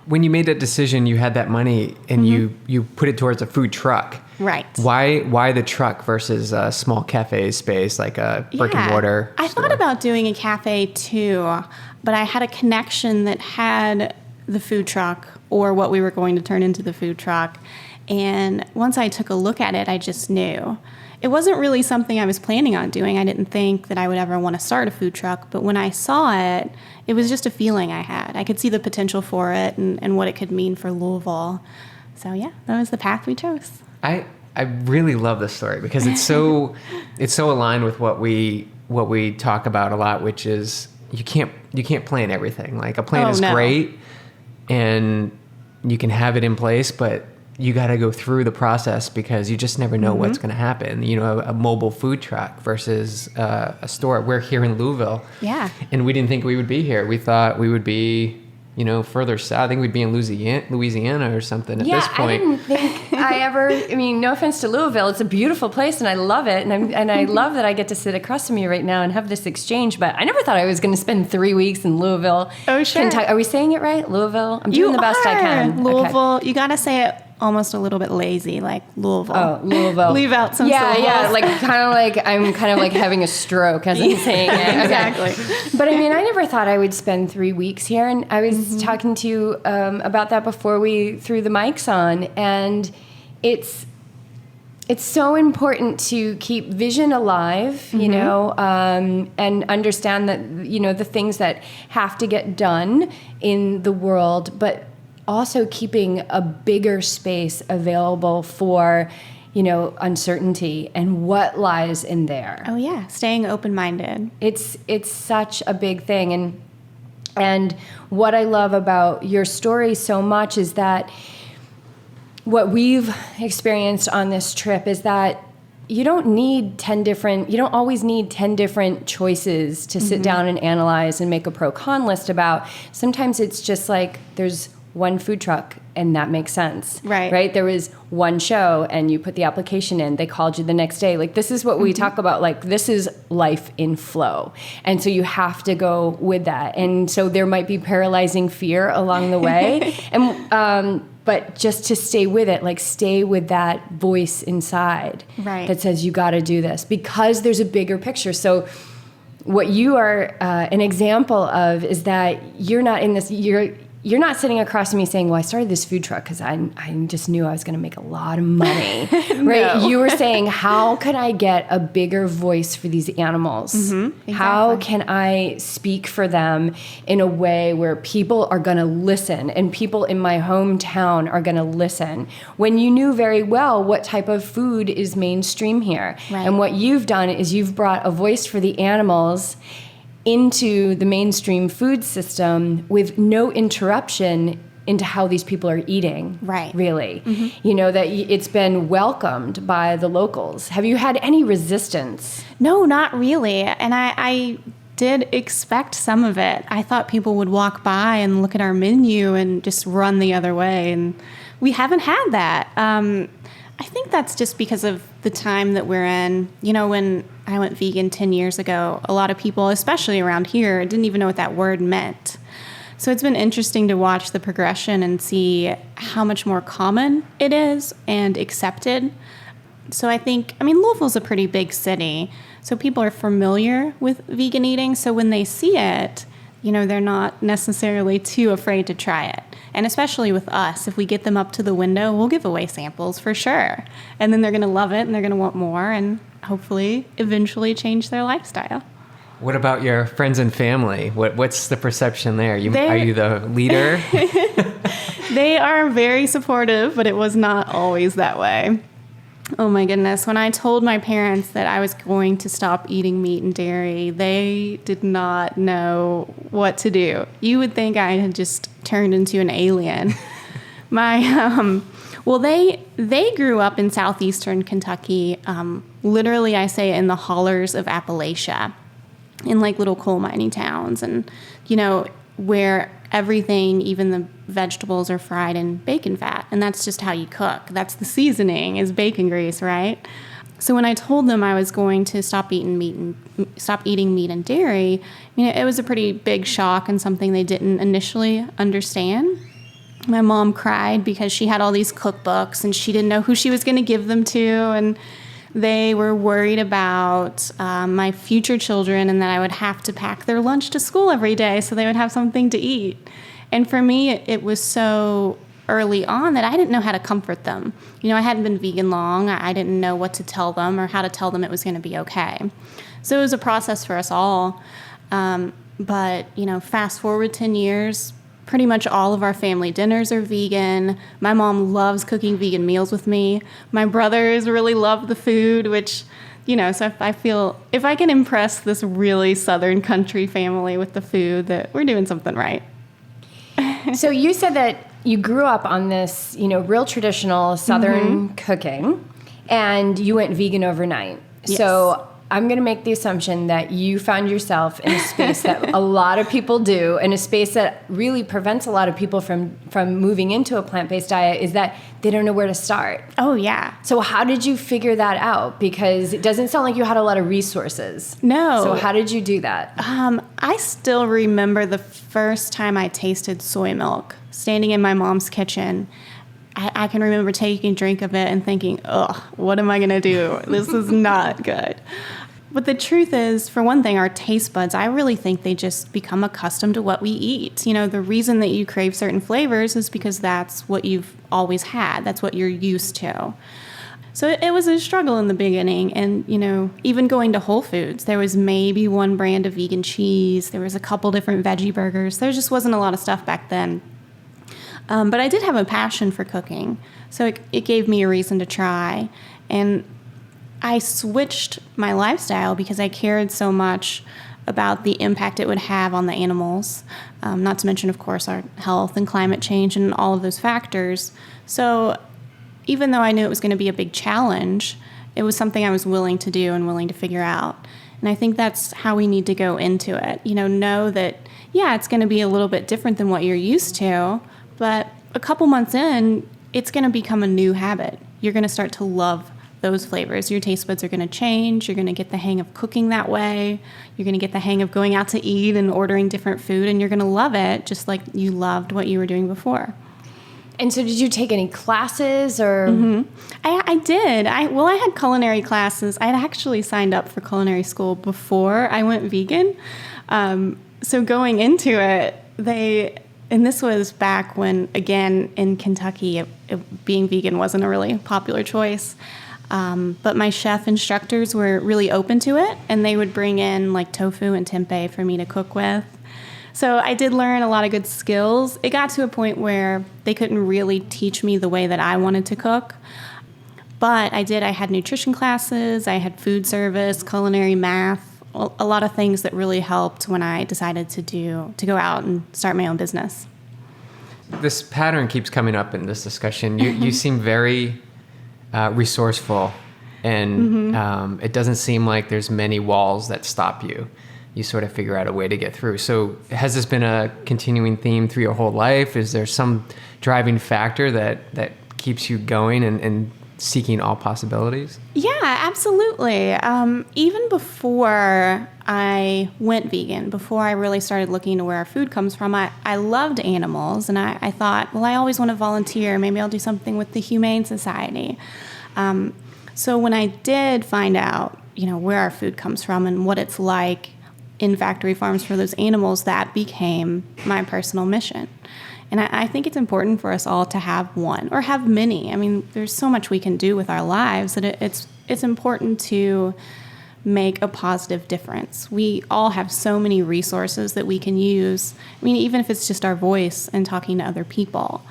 When you made that decision, you had that money and you put it towards a food truck. Right. Why the truck versus a small cafe space, like a brick and mortar store? I thought about doing a cafe too, but I had a connection that had the food truck or what we were going to turn into the food truck. And once I took a look at it, I just knew. It wasn't really something I was planning on doing. I didn't think that I would ever want to start a food truck. But when I saw it, it was just a feeling I had. I could see the potential for it and what it could mean for Louisville. So yeah, that was the path we chose. I really love this story because it's so aligned with what we talk about a lot, which is you can't plan everything. Like a plan is great and you can have it in place, but you got to go through the process because you just never know what's going to happen. You know, a mobile food truck versus a store. We're here in Louisville. Yeah. And we didn't think we would be here. We thought we would be, you know, further south. I think we'd be in Louisiana or something at this point. I didn't think I mean, no offense to Louisville. It's a beautiful place and I love it. And I love that I get to sit across from you right now and have this exchange. But I never thought I was going to spend 3 weeks in Louisville. Oh, sure. Kentucky. Are we saying it right? Louisville? I'm doing the best I can. Louisville. Okay. You got to say it almost a little bit lazy, like Louisville. Oh, Louisville. Leave out some syllables. Yeah, like I'm kind of like having a stroke as I'm saying it. Okay. Exactly. But I mean, I never thought I would spend 3 weeks here, and I was talking to you about that before we threw the mics on, and it's so important to keep vision alive, you know, and understand that, you know, the things that have to get done in the world, but also keeping a bigger space available for, you know, uncertainty and what lies in there. Oh yeah, staying open-minded. It's such a big thing, and what I love about your story so much is that what we've experienced on this trip is that you don't always need 10 different choices to sit down and analyze and make a pro-con list about. Sometimes it's just like there's one food truck and that makes sense. Right? There was one show and you put the application in, they called you the next day. Like, this is what we talk about. Like, this is life in flow. And so you have to go with that. And so there might be paralyzing fear along the way. And, but just to stay with it, like stay with that voice inside that says you got to do this because there's a bigger picture. So what you are an example of is that you're not in this, you're not sitting across from me saying, well, I started this food truck because I just knew I was going to make a lot of money, right? No. You were saying, how can I get a bigger voice for these animals? Exactly. How can I speak for them in a way where people are going to listen and people in my hometown are going to listen? When you knew very well what type of food is mainstream here. Right. And what you've done is you've brought a voice for the animals into the mainstream food system with no interruption into how these people are eating. Right. Really. You know, that it's been welcomed by the locals. Have you had any resistance? No, not really. And I did expect some of it. I thought people would walk by and look at our menu and just run the other way. And we haven't had that. I think that's just because of the time that we're in. You know, when I went vegan 10 years ago, a lot of people, especially around here, didn't even know what that word meant. So it's been interesting to watch the progression and see how much more common it is and accepted. So I mean, Louisville's a pretty big city, so people are familiar with vegan eating. So when they see it, you know, they're not necessarily too afraid to try it. And especially with us, if we get them up to the window, we'll give away samples for sure. And then they're going to love it and they're going to want more and hopefully eventually change their lifestyle. What about your friends and family? What's the perception there? Are you the leader? They are very supportive, but it was not always that way. Oh my goodness. When I told my parents that I was going to stop eating meat and dairy, they did not know what to do. You would think I had just turned into an alien. Well, they grew up in southeastern Kentucky, literally, I say, in the hollers of Appalachia, in like little coal mining towns, and, you know, where everything, even the vegetables, are fried in bacon fat. And that's just how you cook. That's the seasoning, is bacon grease, right? So when I told them I was going to stop eating meat and dairy, you know, it was a pretty big shock and something they didn't initially understand. My mom cried because she had all these cookbooks and she didn't know who she was going to give them to. And they were worried about my future children and that I would have to pack their lunch to school every day so they would have something to eat. And for me, it was so early on that I didn't know how to comfort them. You know, I hadn't been vegan long. I didn't know what to tell them or how to tell them it was going to be okay. So it was a process for us all. But, you know, fast forward 10 years, pretty much all of our family dinners are vegan. My mom loves cooking vegan meals with me. My brothers really love the food, which, you know, so if I can impress this really southern country family with the food, that we're doing something right. So you said that you grew up on this, you know, real traditional southern cooking, and you went vegan overnight. Yes. So I'm going to make the assumption that you found yourself in a space that a lot of people do, and a space that really prevents a lot of people from moving into a plant-based diet, is that they don't know where to start. Oh, yeah. So how did you figure that out? Because it doesn't sound like you had a lot of resources. No. So how did you do that? I still remember the first time I tasted soy milk, standing in my mom's kitchen. I can remember taking a drink of it and thinking, ugh, what am I going to do? This is not good. But the truth is, for one thing, our taste buds, I really think they just become accustomed to what we eat. You know, the reason that you crave certain flavors is because that's what you've always had. That's what you're used to. So it was a struggle in the beginning. And, you know, even going to Whole Foods, there was maybe one brand of vegan cheese. There was a couple different veggie burgers. There just wasn't a lot of stuff back then. But I did have a passion for cooking, so it gave me a reason to try. And I switched my lifestyle because I cared so much about the impact it would have on the animals, not to mention, of course, our health and climate change and all of those factors. So even though I knew it was going to be a big challenge, it was something I was willing to do and willing to figure out. And I think that's how we need to go into it. You know that, yeah, it's going to be a little bit different than what you're used to, but a couple months in, it's going to become a new habit. You're going to start to love those flavors. Your taste buds are going to change. You're going to get the hang of cooking that way. You're going to get the hang of going out to eat and ordering different food, and you're going to love it just like you loved what you were doing before. And so did you take any classes or? I did. I had culinary classes. I had actually signed up for culinary school before I went vegan. So going into it, And this was back when, again, in Kentucky, being vegan wasn't a really popular choice. But my chef instructors were really open to it, and they would bring in like tofu and tempeh for me to cook with. So I did learn a lot of good skills. It got to a point where they couldn't really teach me the way that I wanted to cook. But I had nutrition classes, I had food service, culinary math, a lot of things that really helped when I decided to go out and start my own business. This pattern keeps coming up in this discussion. You seem very resourceful, and it doesn't seem like there's many walls that stop you. You sort of figure out a way to get through. So has this been a continuing theme through your whole life? Is there some driving factor that keeps you going and seeking all possibilities? Yeah, absolutely. Even before I went vegan, before I really started looking to where our food comes from, I loved animals, and I thought, well, I always want to volunteer. Maybe I'll do something with the Humane Society. So when I did find out, where our food comes from and what it's like in factory farms for those animals, that became my personal mission. And I think it's important for us all to have one or have many. I mean, there's so much we can do with our lives that it's important to make a positive difference. We all have so many resources that we can use. I mean, even if it's just our voice and talking to other people.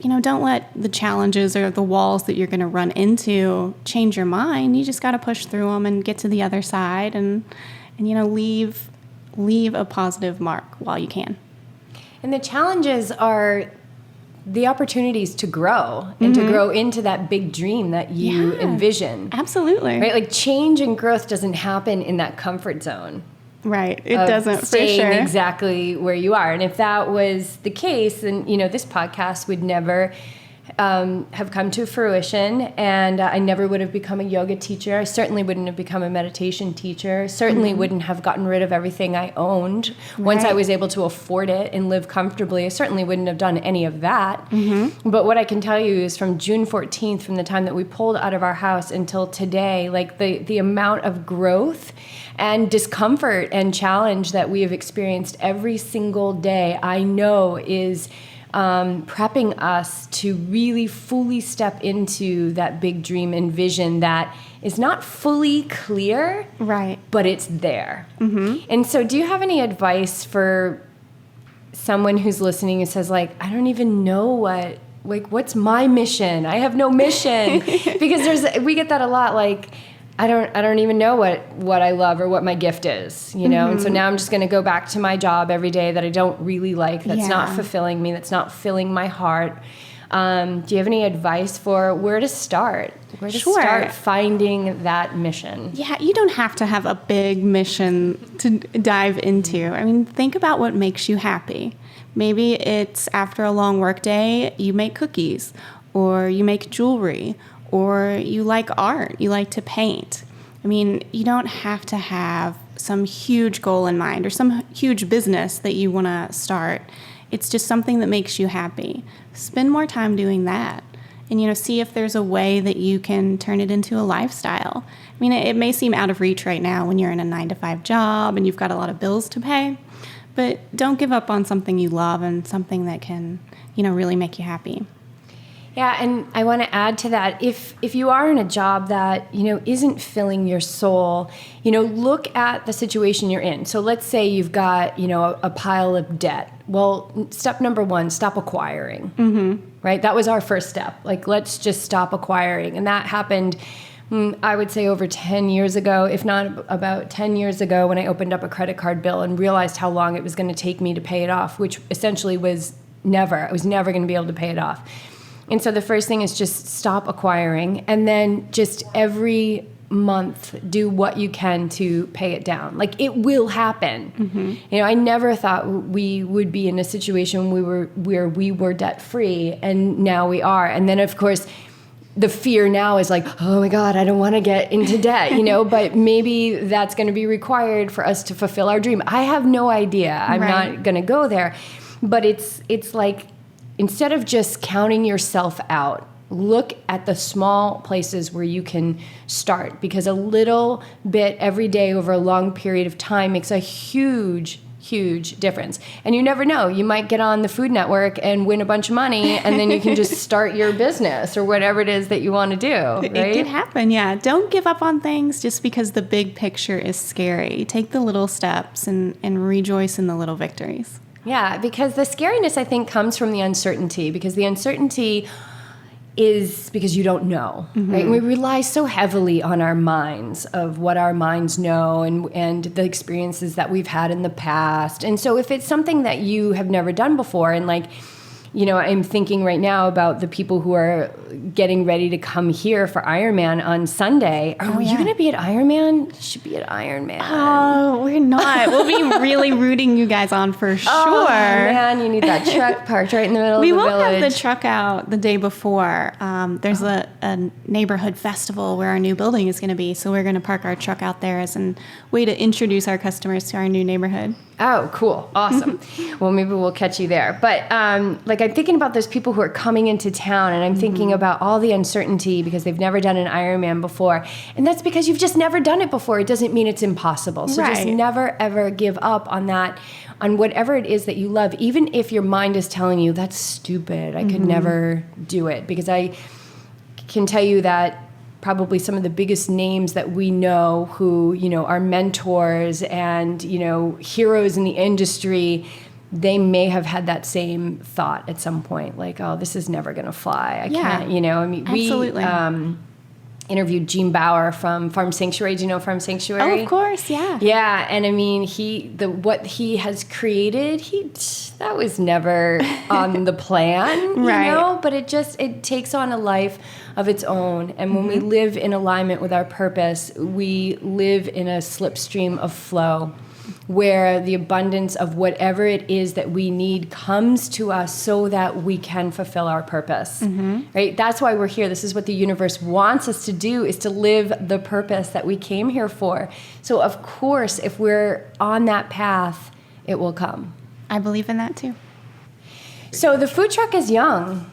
Don't let the challenges or the walls that you're going to run into change your mind. You just got to push through them and get to the other side and leave a positive mark while you can. And the challenges are the opportunities to grow and to grow into that big dream that you envision. Absolutely. Right? Like change and growth doesn't happen in that comfort zone. Right. It doesn't, for staying sure. exactly where you are. And if that was the case, then, this podcast would never have come to fruition, and I never would have become a yoga teacher. I certainly wouldn't have become a meditation teacher. Certainly wouldn't have gotten rid of everything I owned. Once I was able to afford it and live comfortably, I certainly wouldn't have done any of that. But what I can tell you is from June 14th, from the time that we pulled out of our house until today, like the amount of growth and discomfort and challenge that we have experienced every single day, I know is prepping us to really fully step into that big dream and vision that is not fully clear, right? But it's there. And so do you have any advice for someone who's listening and says, like, I don't even know what's my mission? I have no mission. Because we get that a lot, like, I don't even know what I love or what my gift is, And so now I'm just going to go back to my job every day that I don't really like, that's not fulfilling me, that's not filling my heart. Do you have any advice for where to start? Where to start finding that mission? Yeah, you don't have to have a big mission to dive into. I mean, think about what makes you happy. Maybe it's after a long work day, you make cookies, or you make jewelry, or you like art, you like to paint. I mean, you don't have to have some huge goal in mind or some huge business that you want to start. It's just something that makes you happy. Spend more time doing that and, see if there's a way that you can turn it into a lifestyle. I mean, it may seem out of reach right now when you're in a 9-to-5 job and you've got a lot of bills to pay, but don't give up on something you love and something that can, really make you happy. Yeah, and I want to add to that, if you are in a job that, isn't filling your soul, look at the situation you're in. So let's say you've got, a pile of debt. Well, step number 1, stop acquiring, right? That was our first step. Like, let's just stop acquiring. And that happened, I would say over 10 years ago, if not about 10 years ago, when I opened up a credit card bill and realized how long it was going to take me to pay it off, which essentially was I was never going to be able to pay it off. And so the first thing is just stop acquiring, and then just every month do what you can to pay it down. Like, it will happen. I never thought we would be in a situation where we were debt free, and now we are. And then of course the fear now is like, oh my God, I don't want to get into debt, but maybe that's going to be required for us to fulfill our dream. I have no idea. I'm not going to go there, but it's like, instead of just counting yourself out, look at the small places where you can start, because a little bit every day over a long period of time makes a huge, huge difference. And you never know. You might get on the Food Network and win a bunch of money, and then you can just start your business or whatever it is that you want to do, right? It could happen, yeah. Don't give up on things just because the big picture is scary. Take the little steps and rejoice in the little victories. Yeah, because the scariness, I think, comes from the uncertainty, because the uncertainty is because you don't know, right? And we rely so heavily on our minds, of what our minds know and the experiences that we've had in the past. And so if it's something that you have never done before, and like, you know, I'm thinking right now about the people who are getting ready to come here for Ironman on Sunday. Are you going to be at Ironman? You should be at Ironman. Oh, we're not. We'll be really rooting you guys on for sure. Oh, man, you need that truck parked right in the middle of the village. We will have the truck out the day before. There's a neighborhood festival where our new building is going to be, so we're going to park our truck out there as a way to introduce our customers to our new neighborhood. Oh, cool. Awesome. Well, maybe we'll catch you there. But like, I'm thinking about those people who are coming into town, and I'm thinking about all the uncertainty because they've never done an Ironman before. And that's because you've just never done it before. It doesn't mean it's impossible. So just never, ever give up on that, on whatever it is that you love, even if your mind is telling you that's stupid. I could never do it. Because I can tell you that probably some of the biggest names that we know who, you know, are mentors and, you know, heroes in the industry, they may have had that same thought at some point, like, oh, this is never going to fly. I can't, you know, I mean, absolutely. We interviewed Gene Bauer from Farm Sanctuary. Do you know Farm Sanctuary? Oh, of course, yeah. Yeah, and I mean, what he has created, that was never on the plan, right. You know? But it takes on a life of its own. And when we live in alignment with our purpose, we live in a slipstream of flow, where the abundance of whatever it is that we need comes to us so that we can fulfill our purpose, right? That's why we're here. This is what the universe wants us to do, is to live the purpose that we came here for. So of course, if we're on that path, it will come. I believe in that too. So the food truck is young.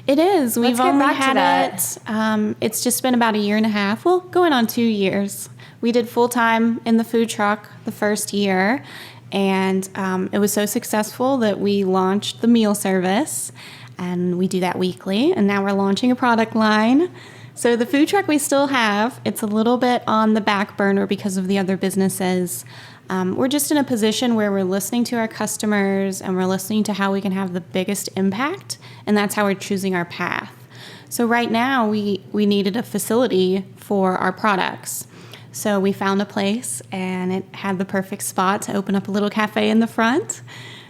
It is. Let's We've get only back to had that. it. It's just been about a year and a half. Well, going on 2 years. We did full time in the food truck the first year, and it was so successful that we launched the meal service, and we do that weekly. And now we're launching a product line. So the food truck we still have. It's a little bit on the back burner because of the other businesses. We're just in a position where we're listening to our customers and we're listening to how we can have the biggest impact, and that's how we're choosing our path. So right now we needed a facility for our products. So we found a place, and it had the perfect spot to open up a little cafe in the front.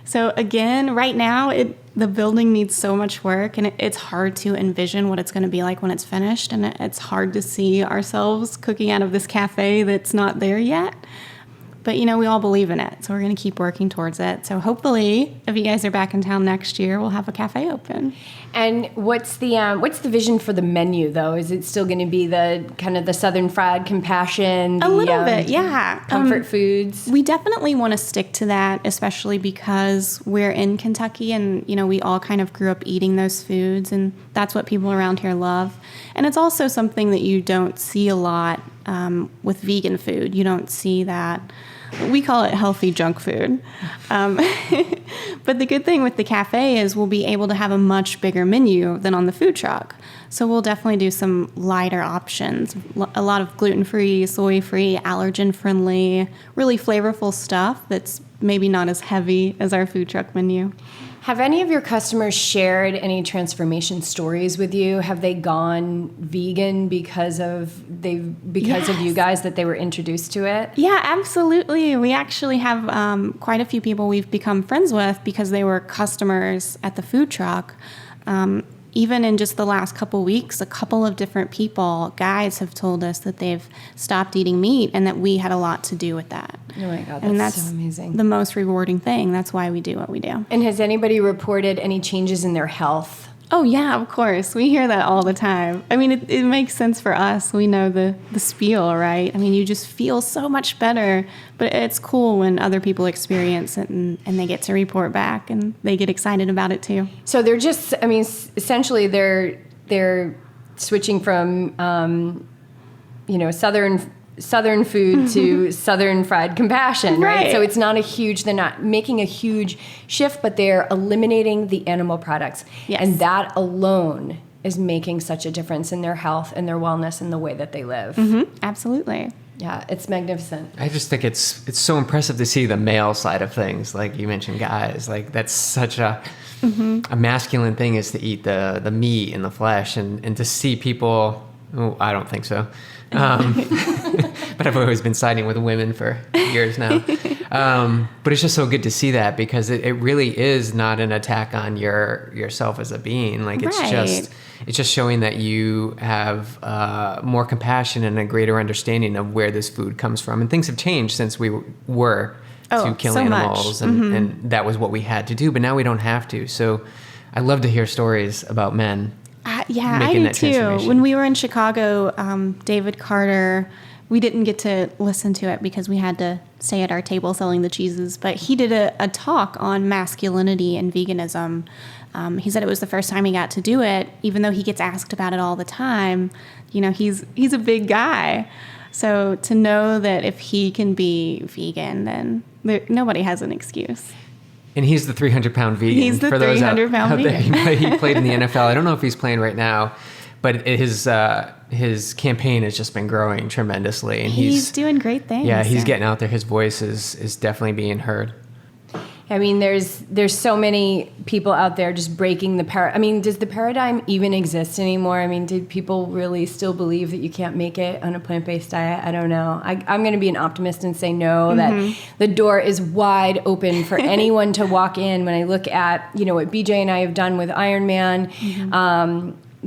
So again, right now the building needs so much work, and it's hard to envision what it's going to be like when it's finished, and it's hard to see ourselves cooking out of this cafe that's not there yet. But, you know, we all believe in it, so we're going to keep working towards it. So hopefully, if you guys are back in town next year, we'll have a cafe open. And what's the vision for the menu, though? Is it still going to be the kind of the Southern fried compassion? A little bit, yeah. Comfort foods? We definitely want to stick to that, especially because we're in Kentucky and, you know, we all kind of grew up eating those foods, and that's what people around here love. And it's also something that you don't see a lot with vegan food. You don't see that. We call it healthy junk food. But the good thing with the cafe is we'll be able to have a much bigger menu than on the food truck. So we'll definitely do some lighter options, a lot of gluten-free, soy-free, allergen-friendly, really flavorful stuff that's maybe not as heavy as our food truck menu. Have any of your customers shared any transformation stories with you? Have they gone vegan because of you guys, that they were introduced to it? Yeah, absolutely. We actually have quite a few people we've become friends with because they were customers at the food truck. Even in just the last couple weeks, a couple of different people, guys, have told us that they've stopped eating meat and that we had a lot to do with that. Oh my God, that's so amazing. The most rewarding thing. That's why we do what we do. And has anybody reported any changes in their health? Oh, yeah, of course. We hear that all the time. I mean, it makes sense for us. We know the spiel, right? I mean, you just feel so much better. But it's cool when other people experience it and they get to report back and they get excited about it too. So they're just, I mean, essentially they're switching from, Southern Southern food to Southern fried compassion, right? So it's not they're not making a huge shift, but they're eliminating the animal products. Yes. And that alone is making such a difference in their health and their wellness and the way that they live. Absolutely. Yeah, it's magnificent. I just think it's so impressive to see the male side of things. Like you mentioned, guys, like that's such a masculine thing, is to eat the meat and the flesh, and to see people. Oh, I don't think so. But I've always been siding with women for years now. But it's just so good to see that, because it really is not an attack on yourself as a being. Like it's just showing that you have more compassion and a greater understanding of where this food comes from. And things have changed since we were to kill so animals, much. and that was what we had to do. But now we don't have to. So I love to hear stories about men. Yeah, I making do that too. transformation. When we were in Chicago, David Carter, we didn't get to listen to it because we had to stay at our table selling the cheeses, but he did a talk on masculinity and veganism. He said it was the first time he got to do it, even though he gets asked about it all the time. You know, he's a big guy. So to know that if he can be vegan, then nobody has an excuse. And he's the 300-pound vegan. He's the 300-pound vegan. He played in the NFL. I don't know if he's playing right now, but his campaign has just been growing tremendously. And he's doing great things. Yeah, he's getting out there. His voice is definitely being heard. I mean, there's so many people out there just breaking the paradigm. I mean, does the paradigm even exist anymore? I mean, do people really still believe that you can't make it on a plant-based diet? I don't know. I'm going to be an optimist and say no, that the door is wide open for anyone to walk in. When I look at, what BJ and I have done with Ironman,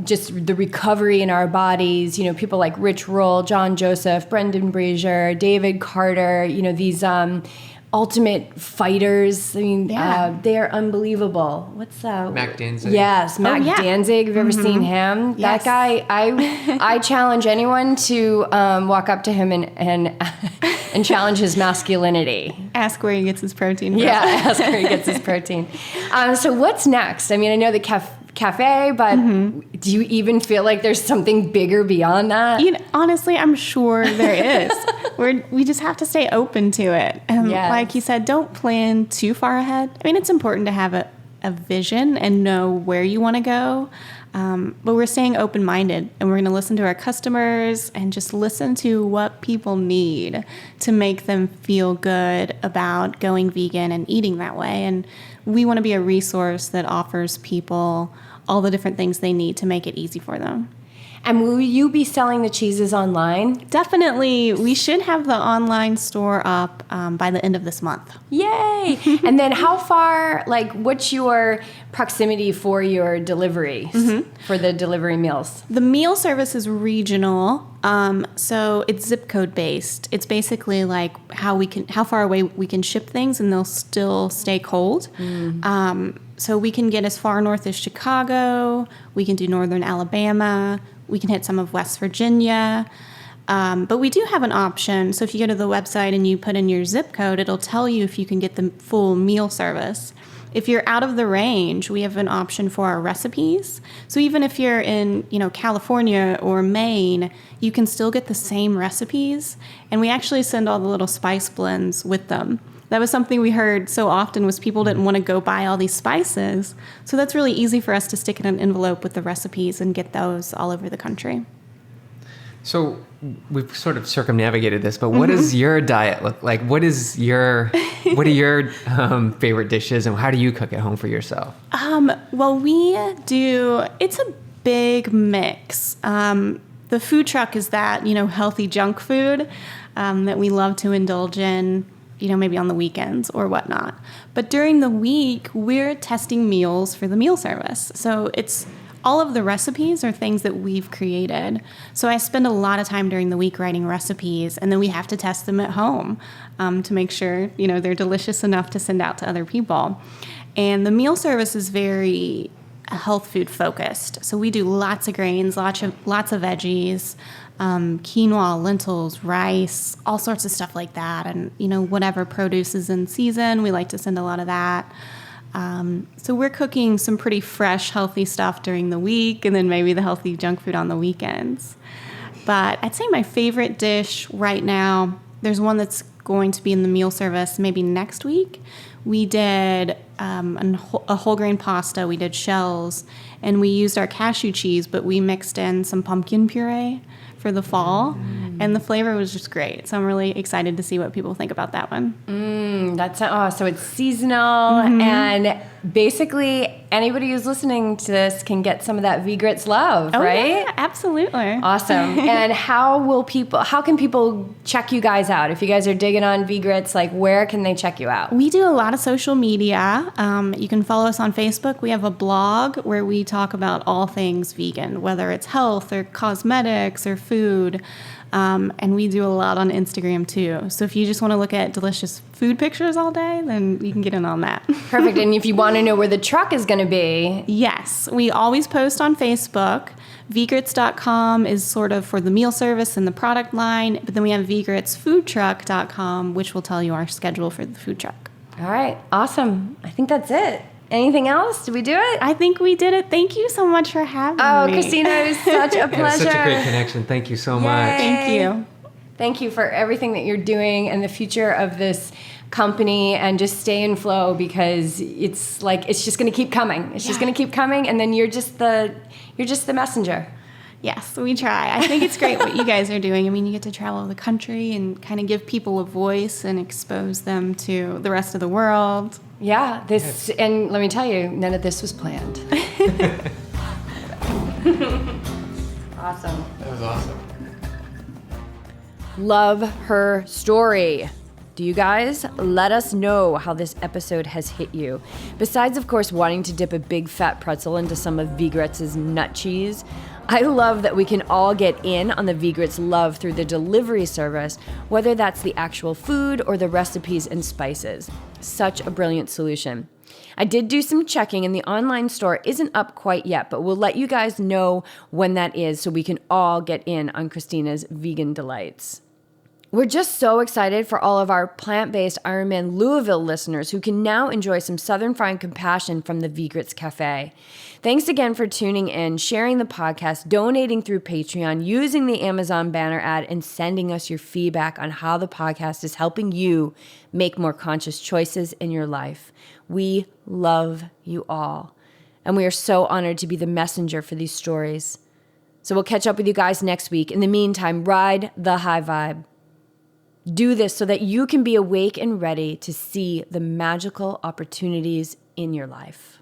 just the recovery in our bodies, people like Rich Roll, John Joseph, Brendan Brazier, David Carter, these ultimate fighters. I mean, they are unbelievable. What's that? Mac Danzig. Yes, Mac Danzig. Have you ever seen him? Yes. That guy, I challenge anyone to walk up to him and challenge his masculinity. Ask where he gets his protein from. Yeah, ask where he gets his protein. So what's next? I mean, I know the cafe, but do you even feel like there's something bigger beyond that? Honestly, I'm sure there is. We just have to stay open to it. And like you said, don't plan too far ahead. I mean, it's important to have a vision and know where you want to go. But we're staying open-minded, and we're going to listen to our customers and just listen to what people need to make them feel good about going vegan and eating that way. And we want to be a resource that offers people all the different things they need to make it easy for them. And will you be selling the cheeses online? Definitely. We should have the online store up by the end of this month. Yay! And then how far, what's your proximity for your deliveries, for the delivery meals? The meal service is regional, so it's zip code based. It's basically like how far away we can ship things and they'll still stay cold. So we can get as far north as Chicago. We can do northern Alabama. We can hit some of West Virginia. But we do have an option. So if you go to the website and you put in your zip code, it'll tell you if you can get the full meal service. If you're out of the range, we have an option for our recipes. So even if you're in, California or Maine, you can still get the same recipes. And we actually send all the little spice blends with them. That was something we heard so often, was people didn't want to go buy all these spices. So that's really easy for us to stick in an envelope with the recipes and get those all over the country. So we've sort of circumnavigated this, but what does your diet look like? What are your favorite dishes, and how do you cook at home for yourself? Well, it's a big mix. The food truck is that, healthy junk food that we love to indulge in, maybe on the weekends or whatnot. But during the week, we're testing meals for the meal service. So it's all of the recipes are things that we've created. So I spend a lot of time during the week writing recipes, and then we have to test them at home to make sure, they're delicious enough to send out to other people. And the meal service is very health food focused. So we do lots of grains, lots of veggies, quinoa, lentils, rice, all sorts of stuff like that. And, whatever produce is in season, we like to send a lot of that. So we're cooking some pretty fresh, healthy stuff during the week, and then maybe the healthy junk food on the weekends. But I'd say my favorite dish right now, there's one that's going to be in the meal service maybe next week. We did a whole grain pasta. We did shells, and we used our cashew cheese, but we mixed in some pumpkin puree for the fall, and the flavor was just great. So I'm really excited to see what people think about that one. So it's seasonal, and basically anybody who's listening to this can get some of that V-Grits love, right? Yeah, absolutely. Awesome. And how can people check you guys out? If you guys are digging on V-Grits, like where can they check you out? We do a lot of social media. You can follow us on Facebook. We have a blog where we talk about all things vegan, whether it's health or cosmetics or food. And we do a lot on Instagram too. So if you just want to look at delicious food pictures all day, then you can get in on that. Perfect. And if you want to know where the truck is going to be. Yes, we always post on Facebook. vgrits.com is sort of for the meal service and the product line, but then we have vgritsfoodtruck.com, which will tell you our schedule for the food truck. All right. Awesome. I think that's it. Anything else? Did we do it? I think we did it. Thank you so much for having me. Oh, Christina, it was such a pleasure. It was such a great connection. Thank you so much. Thank you. Thank you for everything that you're doing and the future of this company, and just stay in flow, because it's just going to keep coming. It's just going to keep coming, and then you're just the messenger. Yes, we try. I think it's great what you guys are doing. I mean, you get to travel the country and kind of give people a voice and expose them to the rest of the world. Yeah, and let me tell you, none of this was planned. Awesome. That was awesome. Love her story. Do you guys let us know how this episode has hit you? Besides, of course, wanting to dip a big fat pretzel into some of V-Grits' nut cheese, I love that we can all get in on the V-Grits love through the delivery service, whether that's the actual food or the recipes and spices. Such a brilliant solution. I did do some checking, and the online store isn't up quite yet, but we'll let you guys know when that is so we can all get in on Christina's vegan delights. We're just so excited for all of our plant-based Ironman Louisville listeners who can now enjoy some Southern Fried Compassion from the V-Grits Cafe. Thanks again for tuning in, sharing the podcast, donating through Patreon, using the Amazon banner ad, and sending us your feedback on how the podcast is helping you make more conscious choices in your life. We love you all, and we are so honored to be the messenger for these stories. So we'll catch up with you guys next week. In the meantime, ride the high vibe. Do this so that you can be awake and ready to see the magical opportunities in your life.